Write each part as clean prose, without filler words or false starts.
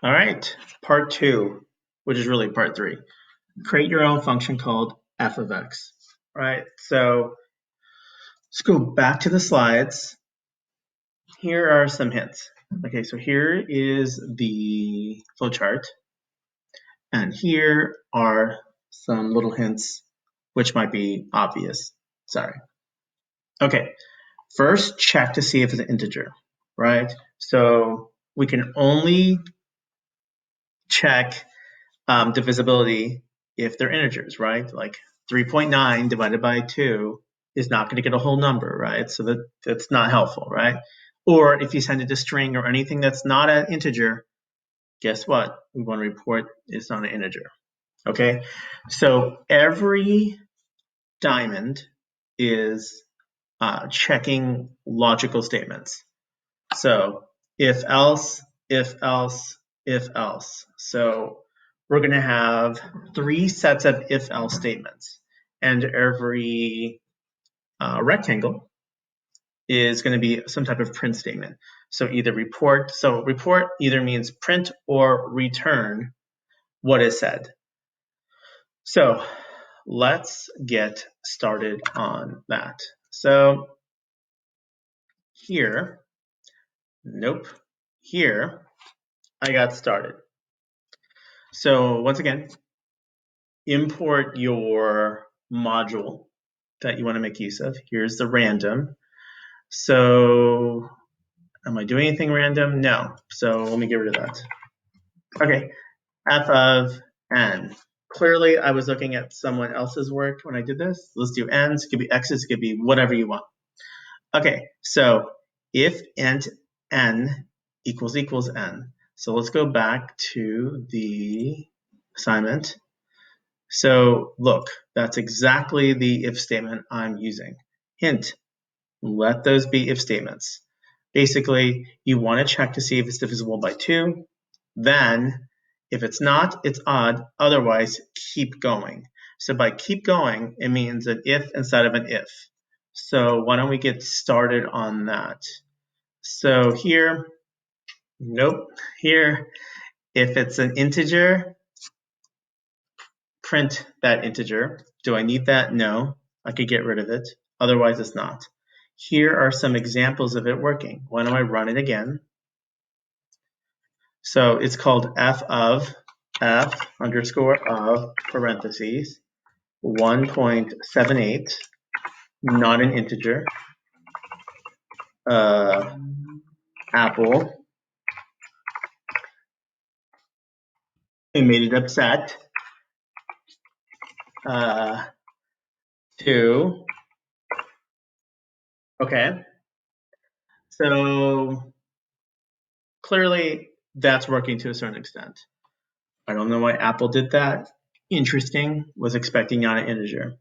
All right, part two, which is really part three. Create your own function called f of x. Right, so let's go back to the slides. Here are some hints. Okay, so here is the flowchart, and here are some little hints, which might be obvious. Sorry. Okay, first check to see if it's an integer, right? So we can only check divisibility if they're integers, right? Like 3.9 divided by 2 is not going to get a whole number, right? So that's not helpful, right? Or if you send it a string or anything that's not an integer, guess what? We want to report it's not an integer, okay? So every diamond is checking logical statements. So if else, if else, if else. So we're going to have 3 sets of if else statements, and every rectangle is going to be some type of print statement. So either report, so report either means print or return what is said. So let's get started on that. So here, nope, here I got started. So once again, import your module that you want to make use of. Here's the random. So am I doing anything random? No. So let me get rid of that. Okay, f of n. Clearly, I was looking at someone else's work when I did this. Let's do n's. It could be x's. It could be whatever you want. Okay, so if int n equals n. So let's go back to the assignment. So look, that's exactly the if statement I'm using. Hint, let those be if statements. Basically, you want to check to see if it's divisible by 2. Then, if it's not, it's odd. Otherwise, keep going. So by keep going, it means an if instead of an if. So why don't we get started on that? So here, nope. Here, if it's an integer, print that integer. Do I need that? No. I could get rid of it. Otherwise, it's not. Here are some examples of it working. Why don't I run it again? So it's called f underscore of parentheses 1.78, not an integer. Apple. It made it upset. 2. Okay. So clearly that's working to a certain extent. I don't know why Apple did that. Interesting. Was expecting not an integer.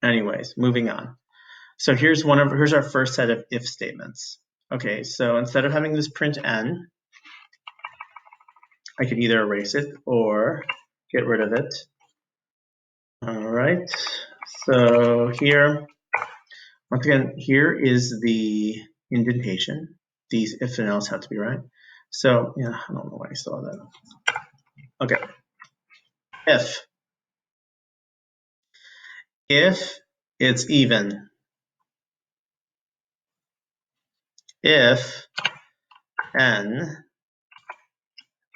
Anyways, moving on. So here's our first set of if statements. Okay, so instead of having this print n, I could either erase it or get rid of it. All right. So here, once again, here is the indentation. These if and else have to be right. So yeah, I don't know why I saw that. Okay. If it's even, if n,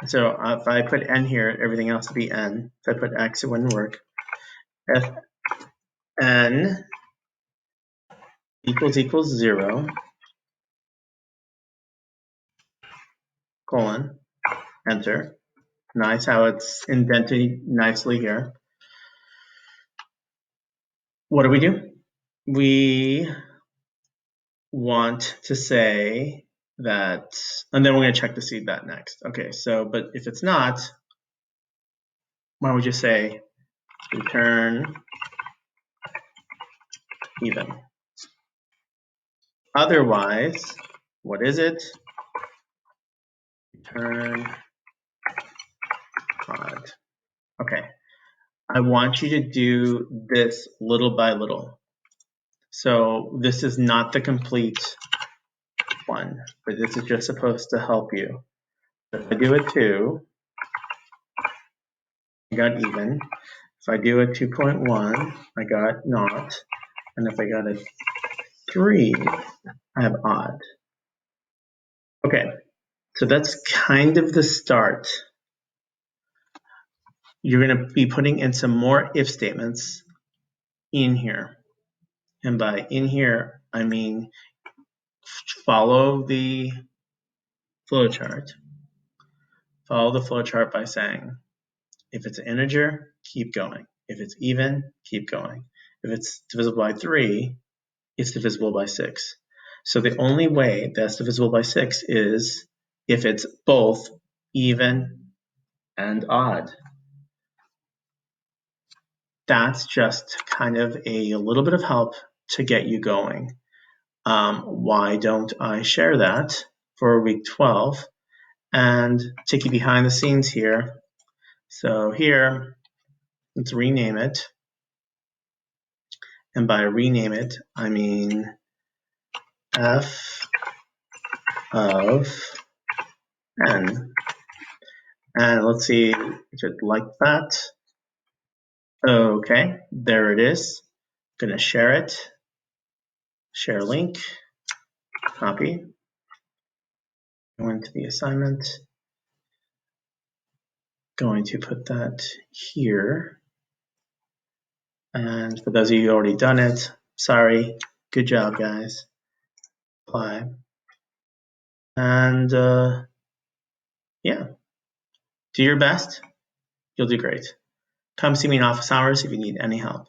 so if I put n here, everything else would be n. If I put x, it wouldn't work. If n equals 0, colon, enter. Nice how it's indented nicely here. What do? We want to say that, and then we're going to check to see that next. Okay, so, but if it's not, why don't we just say return even? Otherwise, what is it? Return odd. Okay, I want you to do this little by little. So this is not the complete one, but this is just supposed to help you. If I do it 2, I got even. If I do a 2.1, I got not. And if I got a 3, I have odd. Okay, so that's kind of the start. You're going to be putting in some more if statements in here. And by in here, I mean follow the flowchart. Follow the flowchart by saying, if it's an integer, keep going. If it's even, keep going. If it's divisible by 3, it's divisible by 6. So the only way that's divisible by 6 is if it's both even and odd. That's just kind of a little bit of help to get you going. Why don't I share that for week 12 and take you behind the scenes here? So here, let's rename it. And by rename it, I mean f of n. And let's see if it liked that. Okay, there it is. I'm gonna share it. Share link, copy. Go into the assignment. Going to put that here. And for those of you who already done it, sorry. Good job, guys. Apply. And yeah, do your best. You'll do great. Come see me in office hours if you need any help.